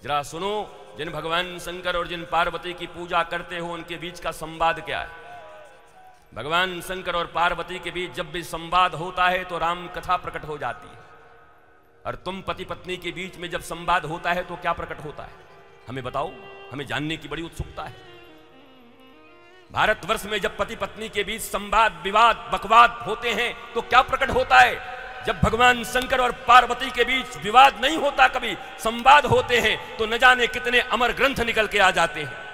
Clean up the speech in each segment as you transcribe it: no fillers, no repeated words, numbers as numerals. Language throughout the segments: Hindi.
जरा सुनो, जिन भगवान शंकर और जिन पार्वती की पूजा करते हो उनके बीच का संवाद क्या है। भगवान शंकर और पार्वती के बीच जब भी संवाद होता है तो राम कथा प्रकट हो जाती है, और तुम पति पत्नी के बीच में जब संवाद होता है तो क्या प्रकट होता है, हमें बताओ, हमें जानने की बड़ी उत्सुकता है। भारतवर्ष में जब पति पत्नी के बीच संवाद, विवाद, बकवाद होते हैं तो क्या प्रकट होता है। जब भगवान शंकर और पार्वती के बीच विवाद नहीं होता, कभी संवाद होते हैं तो न जाने कितने अमर ग्रंथ निकल के आ जाते हैं।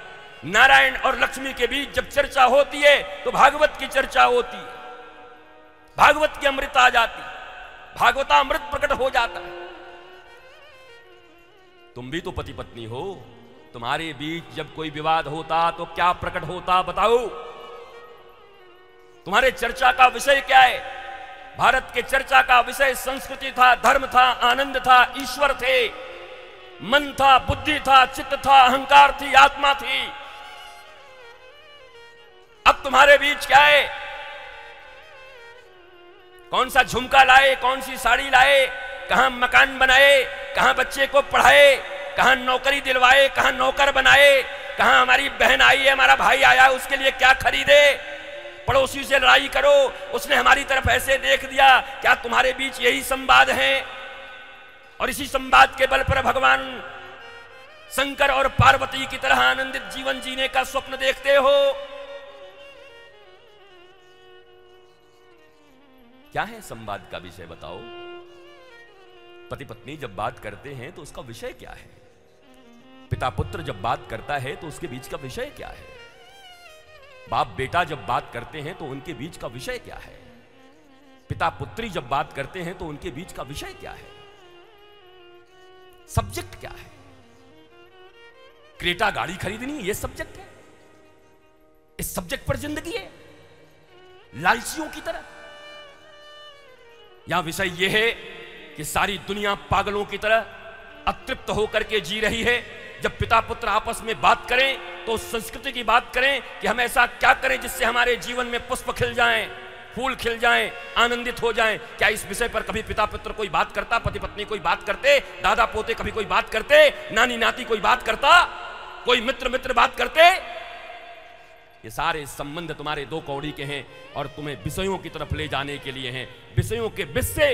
नारायण और लक्ष्मी के बीच जब चर्चा होती है तो भागवत की चर्चा होती है, भागवत की अमृत आ जाती, भागवतामृत प्रकट हो जाता है। तुम भी तो पति पत्नी हो, तुम्हारे बीच जब कोई विवाद होता तो क्या प्रकट होता, बताओ। तुम्हारे चर्चा का विषय क्या है। भारत के चर्चा का विषय संस्कृति था, धर्म था, आनंद था, ईश्वर थे, मन था, बुद्धि था, चित्त था, अहंकार थी, आत्मा थी। अब तुम्हारे बीच क्या है। कौन सा झुमका लाए, कौन सी साड़ी लाए, कहां मकान बनाए, कहां बच्चे को पढ़ाए, कहां नौकरी दिलवाए, कहां नौकर बनाए, कहां हमारी बहन आई है, हमारा भाई आया, उसके लिए क्या खरीदे, पड़ोसी से लड़ाई करो, उसने हमारी तरफ ऐसे देख दिया। क्या तुम्हारे बीच यही संवाद है। और इसी संवाद के बल पर भगवान शंकर और पार्वती की तरह आनंदित जीवन जीने का स्वप्न देखते हो। क्या है संवाद का विषय, बताओ। पति पत्नी जब बात करते हैं तो उसका विषय क्या है। पिता पुत्र जब बात करता है तो उसके बीच का विषय क्या है। बाप बेटा जब बात करते हैं तो उनके बीच का विषय क्या है। पिता पुत्री जब बात करते हैं तो उनके बीच का विषय क्या है, सब्जेक्ट क्या है। क्रेटा गाड़ी खरीदनी, यह सब्जेक्ट है। इस सब्जेक्ट पर जिंदगी है, लालचियों की तरह। यहां विषय यह है कि सारी दुनिया पागलों की तरह अतृप्त होकर के जी रही है। जब पिता पुत्र आपस में बात करें तो संस्कृति की बात करें कि हम ऐसा क्या करें जिससे हमारे जीवन में पुष्प खिल जाएं, फूल खिल जाएं, आनंदित हो जाएं। क्या इस विषय पर कभी पिता पुत्र कोई बात करता, पति पत्नी कोई बात करते, दादा पोते कभी कोई बात करते, नानी नाती कोई बात करता, कोई मित्र मित्र बात करते। ये सारे संबंध तुम्हारे दो कौड़ी के हैं और तुम्हें विषयों की तरफ ले जाने के लिए हैं। विषयों के विष से